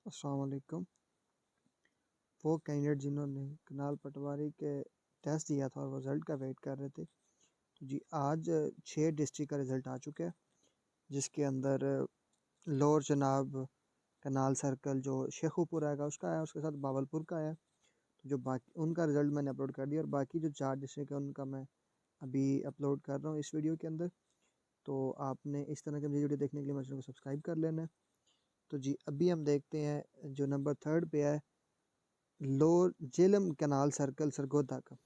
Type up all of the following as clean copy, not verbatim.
अस्सलाम वालेकुम। वो कैंडिडेट जिन्होंने कनाल पटवारी के टेस्ट दिया था और वो रिज़ल्ट का वेट कर रहे थे, तो जी आज 6 डिस्ट्रिक्ट का रिज़ल्ट आ चुका है, जिसके अंदर लोअर चनाब कनाल सर्कल जो शेखुपुर आएगा उसका आया, उसके साथ बावलपुर का आया। तो जो बाकी उनका रिज़ल्ट मैंने अपलोड कर दिया और बाकी जो 4 डिस्ट्रिक्ट है उनका मैं अभी अपलोड कर रहा हूँ इस वीडियो के अंदर। तो आपने इस तरह की वीडियो देखने के लिए मेरे चैनल को सब्सक्राइब कर लेना है। तो जी अभी हम देखते हैं जो नंबर 3rd पे है, लोअर झेलम कनाल सर्कल सरगोधा का।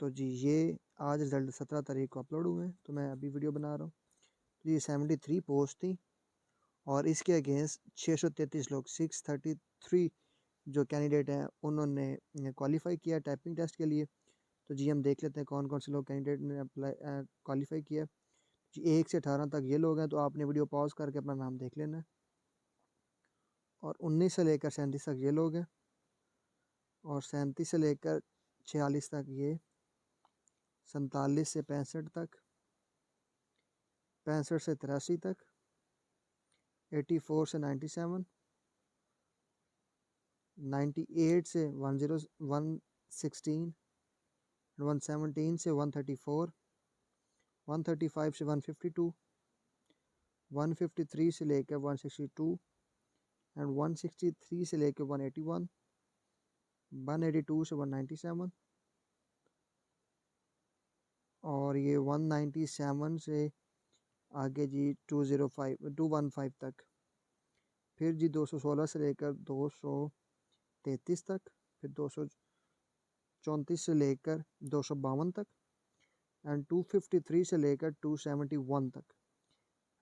तो जी ये आज रिज़ल्ट 17 तारीख को अपलोड हुए हैं, तो मैं अभी वीडियो बना रहा हूँ। तो ये 73 पोस्ट थी और इसके अगेंस्ट 633 लोग 633 जो कैंडिडेट हैं उन्होंने क्वालिफाई किया टाइपिंग टेस्ट के लिए। तो जी हम देख लेते हैं कौन कौन से लोग कैंडिडेट ने अप्लाई क्वालिफाई किया। जी 1 से 18 तक ये लोग हैं, तो आपने वीडियो पॉज करके अपना नाम देख लेना है। और 19 से लेकर 37 तक ये लोग हैं और 37 से लेकर 46 तक ये, 47 से 65 तक, 65 से 83 तक, 84 से 97, 98 से 116, 117 से 134, 135 से 152, 153 से लेकर 162 एंड 163 से लेकर 181, 182 से 197 और ये 197 से आगे जी 215 तक। फिर जी 216 से लेकर 233 तक, फिर 234 से लेकर 252 तक एंड 253 से लेकर 271 तक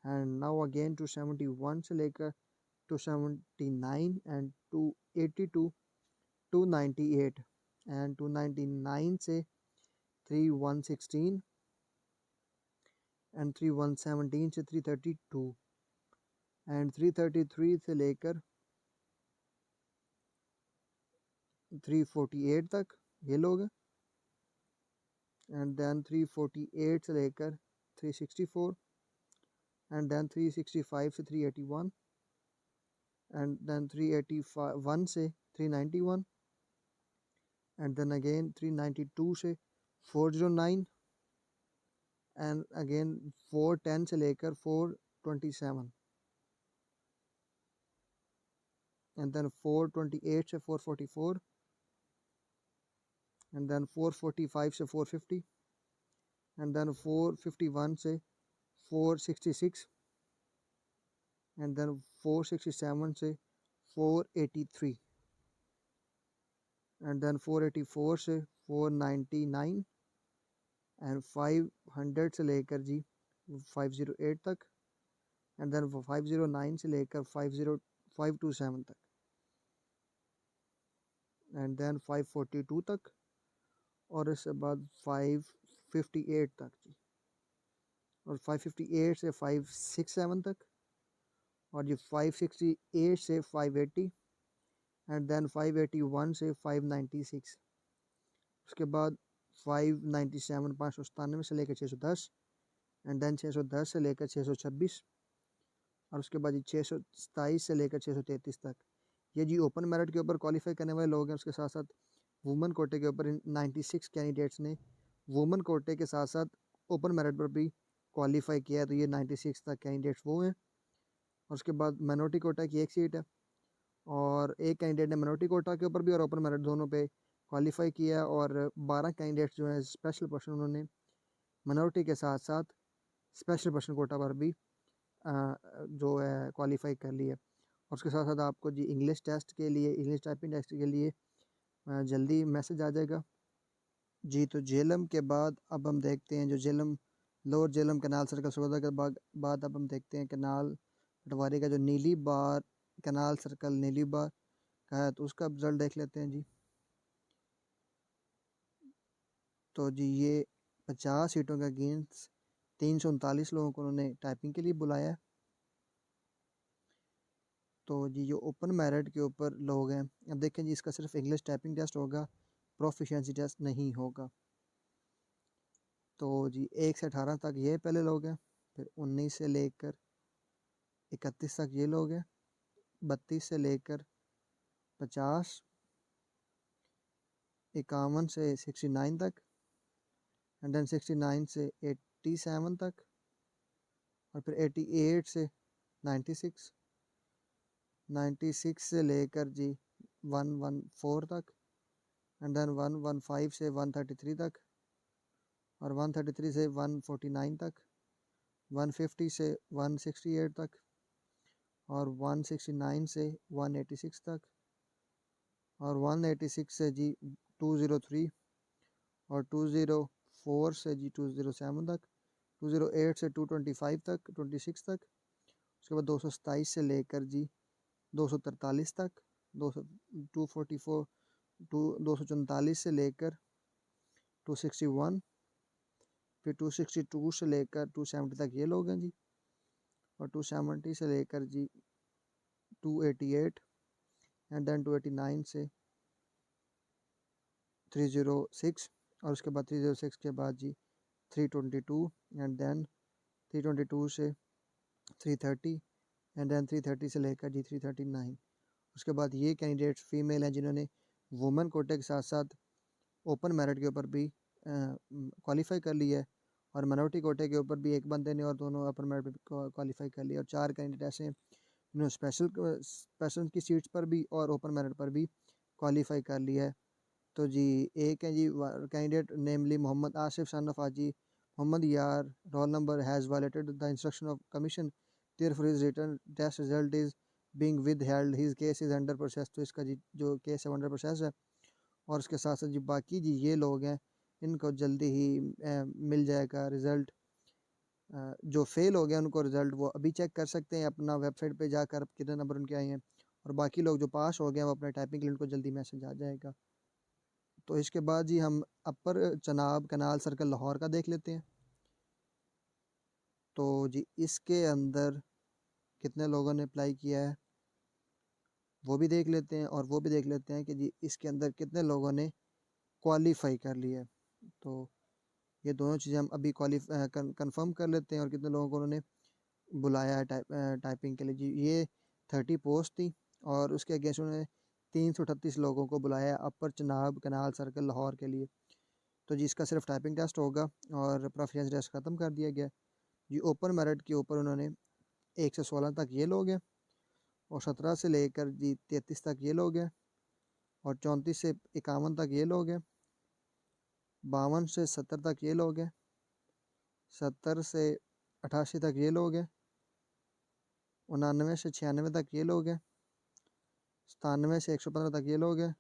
एंड नाउ अगेन 271 से लेकर 279 एंड 282, 298 एंड 299 से 3116 एंड 3117 से 332 एंड 333 से लेकर 348 तक ये लोग हैं एंड देन 348 से लेकर 364 एंड देन 365 से 381 एंड देन 381 से 391 एंड देन अगेन 392 से 409 एंड अगेन 410 से लेकर 427 एंड देन 428 से 444 एंड देन 445 से 450 एंड देन 451 से 466 एंड देन 467 से 483 एंड देन 484 से 499 एंड 500 से लेकर जी 508 तक एंड देन 509 से लेकर 527 तक एंड देन 542 तक और इसके बाद 558 तक जी और 558 से 567 तक और ये 568 से 580 एंड देन 581 से 596। उसके बाद 597 597 से लेकर 610 एंड देन 610 से लेकर 626 और उसके बाद 627 से लेकर 633 तक। ये जी ओपन मेरिट के ऊपर क्वालिफाई करने वाले लोग हैं। उसके साथ साथ वुमेन कोटे के ऊपर 96 कैंडिडेट्स ने वुमेन कोटे के साथ साथ ओपन मेरिट पर भी क्वालिफाई किया है, तो ये 96 तक कैंडिडेट्स वो हैं। और उसके बाद माइनॉरिटी कोटा की एक सीट है और एक कैंडिडेट ने माइनॉरिटी कोटा के ऊपर भी और ओपन मेरिट दोनों पे क्वालिफाई किया और 12 कैंडिडेट्स जो हैं स्पेशल पर्सन उन्होंने माइनॉरिटी के साथ साथ स्पेशल पर्सन कोटा पर भी जो है क्वालिफाई कर लिया। और उसके साथ साथ आपको जी इंग्लिश टेस्ट के लिए, इंग्लिश टाइपिंग टेस्ट के लिए जल्दी मैसेज आ जाएगा जी। तो झेलम के बाद अब हम देखते हैं जो झेलम लोअर झेलम कनाल सर्कल सरगोधा के बाद अब हम देखते हैं कनाल पटवारी का जो नीली बार कनाल सर्कल नीली बार का है, तो उसका रिजल्ट देख लेते हैं जी। तो जी ये 50 सीटों के अगेंस्ट 339 लोगों को उन्होंने टाइपिंग के लिए बुलाया है। तो जी जो ओपन मेरिट के ऊपर लोग हैं, अब देखें जी इसका सिर्फ इंग्लिश टाइपिंग टेस्ट होगा, प्रोफिशिएंसी टेस्ट नहीं होगा। तो जी 1 से 18 तक ये पहले लोग हैं, फिर 19 से लेकर 31 तक ये लोग हैं, 32 से लेकर 50, 51 से 69 तक, एंड देन 69 से 87 तक, और फिर 88 से 96, 96 से लेकर जी 114 तक, एंड देन 115 से 133 तक, और 133 से 149 तक, 150 से 168 तक, और 169 से 186 तक, और 186 से जी 203, और 204 से जी 207 तक, 208 से 225 तक, 26 तक, उसके बाद 227 से लेकर जी 243 तक, 244, 244 से लेकर 261, फिर 262 से लेकर 270 तक ये लोग हैं जी, और 270 से लेकर जी 288, एंड देन 289 से 306, और उसके बाद 306 के बाद जी 322, एंड देन 322 से 330, एंड देन 330 से लेकर जी 339। उसके बाद ये कैंडिडेट्स फीमेल हैं जिन्होंने वुमेन कोटे के साथ साथ ओपन मेरिट के ऊपर भी क्वालिफाई कर लिया है, और माइनॉरिटी कोटे के ऊपर भी एक बंदे ने और दोनों अपर मेरिट पे क्वालिफाई कर लिया, और 4 कैंडिडेट ऐसे हैं जिन्होंने स्पेशल की सीट्स पर भी और ओपन मेरिट पर भी क्वालिफाई कर लिया है। तो जी एक है जी candidate namely Mohammad Asif son of Haji Mohammad Yar, roll number has violated the instruction of commission, therefore his return test result is being withheld, his case is under process. तो इसका जी जो केस है अंडर प्रोसेस है, और उसके साथ साथ जी बाकी जी ये लोग हैं इनको जल्दी ही मिल जाएगा रिज़ल्ट। जो फेल हो गया उनको रिज़ल्ट वो अभी चेक कर सकते हैं अपना वेबसाइट पे जाकर कितने नंबर उनके आए हैं, और बाकी लोग जो पास हो गए हैं वो अपने टाइपिंग के लिए उनको जल्दी मैसेज आ जाएगा। तो इसके बाद जी हम अपर चनाब कनाल सर्कल लाहौर का देख लेते हैं। तो जी इसके अंदर कितने लोगों ने अप्लाई किया है वो भी देख लेते हैं, और वो भी देख लेते हैं कि जी इसके अंदर कितने लोगों ने क्वालिफाई कर लिया है। तो ये दोनों चीज़ें हम अभी कंफर्म कर लेते हैं, और कितने लोगों को उन्होंने बुलाया है टाइपिंग के लिए। जी ये 30 पोस्ट थी, और उसके अगेंस्ट उन्होंने 338 लोगों को बुलाया है अपर चनाब कनाल सर्कल लाहौर के लिए। तो जी इसका सिर्फ टाइपिंग टेस्ट होगा, और प्रोफिशिएंसी टेस्ट ख़त्म कर दिया गया। जी ओपन मेरिट के ऊपर उन्होंने 1 से 16 तक ये लोग हैं, और 17 से लेकर जी 33 तक ये लोग हैं, और 34 से 51 तक ये लोग हैं, 52 से 70 तक ये लोग हैं, 70 से 88 तक ये लोग हैं, 99 से 96 तक ये लोग हैं, 97 से 115 तक ये लोग हैं,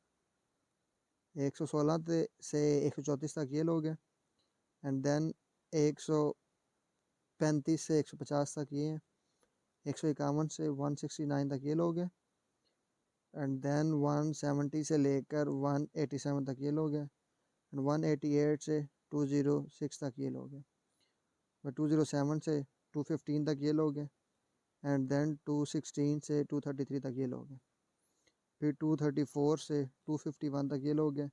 116 से 134 तक ये लोग हैं, एंड देन 135 से 150 तक ये हैं, 151 से 169 तक ये लोग हैं, एंड देन 170 से लेकर 187 तक ये लोग हैं, एंड 188 से 206 तक ये लोग हैं, और 207 से 215 तक ये लोग हैं, एंड देन 216 से 233 तक ये लोग हैं, फिर 234 से 251 तक ये लोग हैं,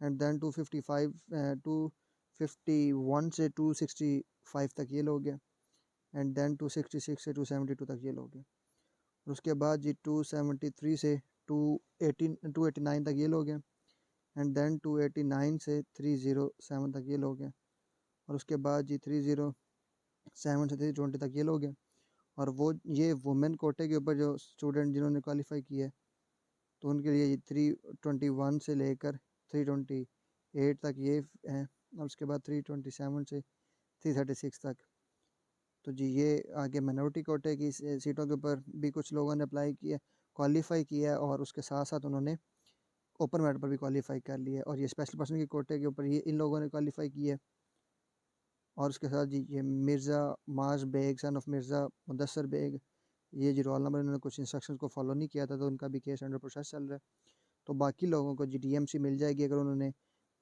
एंड देन 251 से 265 तक ये लोग हैं, एंड देन 266 से 272 तक ये लोग हैं, और उसके बाद जी 273 से 289 तक ये लोग हैं, एंड देन 289 से 307 तक ये लोग हैं, और उसके बाद जी 307 से 320 तक ये लोग हैं। और वो ये वुमेन कोटे के ऊपर जो स्टूडेंट जिन्होंने क्वालिफाई किया है तो उनके लिए 321 से लेकर 328 तक ये हैं, और उसके बाद 327 से 336 तक। तो जी ये आगे माइनॉरिटी कोटे की सीटों के ऊपर भी कुछ लोगों ने अप्लाई किया, क्वालिफाई किया, और उसके साथ साथ उन्होंने ओपन मेरिट पर भी क्वालिफाई कर लिया, और ये स्पेशल पर्सन के कोटे के ऊपर ये इन लोगों ने क्वालिफाई किया है। और उसके साथ जी ये मिर्ज़ा माज बेग सन ऑफ मिर्ज़ा मुदस्सर बेग, ये जी रोल नंबर इन्होंने कुछ इंस्ट्रक्शंस को फॉलो नहीं किया था, तो उनका भी केस अंडर प्रोसेस चल रहा है। तो बाकी लोगों को जी डीएमसी मिल जाएगी अगर उन्होंने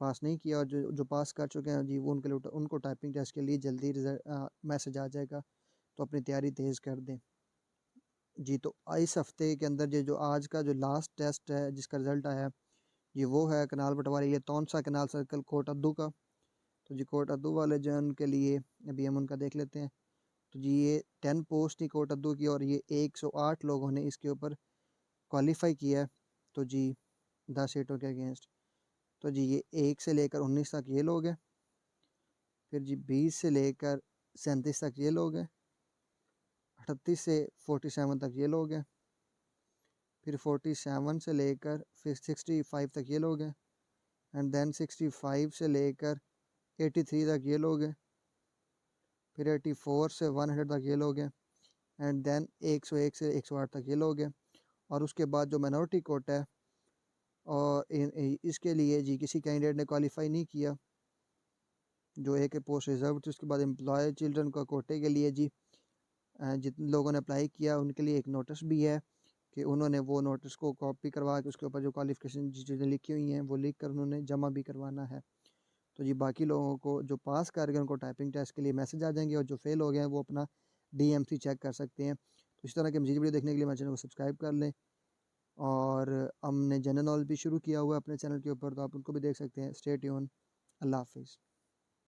पास नहीं किया, और जो जो पास कर चुके हैं जी वो उनके लिए उनको टाइपिंग टेस्ट के लिए जल्दी मैसेज आ जाएगा, तो अपनी तैयारी तेज़ कर दें। जी तो इस हफ्ते के अंदर जो आज का जो लास्ट टेस्ट है जिसका रिज़ल्ट आया है ये वो है कनाल पटवारी ये तौनसा कनाल सर्कल कोट अद्दू का। तो जी कोट अद्दू वाले जो हैं उनके लिए अभी हम उनका देख लेते हैं। तो जी ये 10 पोस्ट थी कोट अद्दू की, और ये 108 लोगों ने इसके ऊपर क्वालिफाई किया है, तो जी 10 सीटों के अगेंस्ट, तो जी ये 1 से लेकर 19 तक ये लोग हैं। फिर जी 20 से लेकर 37 तक ये लोग हैं। 38 से 47 तक ये लोग हैं। फिर 47 से लेकर फिर 65 तक ये लोग हैं। एंड देन 65 से लेकर 83 तक ये लोग हैं। फिर 84 से 100 तक ये लोग हैं। एंड देन 101 से 108 तक ये लोग हैं। और उसके बाद जो माइनॉरिटी कोटा है, और इसके लिए जी किसी कैंडिडेट ने क्वालिफाई नहीं किया, जो एक पोस्ट रिजर्व थी। उसके बाद एम्प्लॉय चिल्ड्रन का कोटे के लिए जी जितने लोगों ने अप्लाई किया उनके लिए एक नोटिस भी है कि उन्होंने वो नोटिस को कॉपी करवा के उसके ऊपर जो क्वालिफिकेशन जी चीज़ें लिखी हुई हैं वो लिख कर उन्होंने जमा भी करवाना है। तो जी बाकी लोगों को जो पास कर गए उनको टाइपिंग टेस्ट के लिए मैसेज आ जाएंगे, और जो फेल हो गए हैं वो अपना DMC चेक कर सकते हैं। तो इस तरह के मज़ीद वीडियो देखने के लिए मेरे चैनल को सब्सक्राइब कर लें। और हमने जनरल नॉलेज भी शुरू किया हुआ है अपने चैनल के ऊपर, तो आप उनको भी देख सकते हैं। Stay tune. अल्लाह हाफिज़।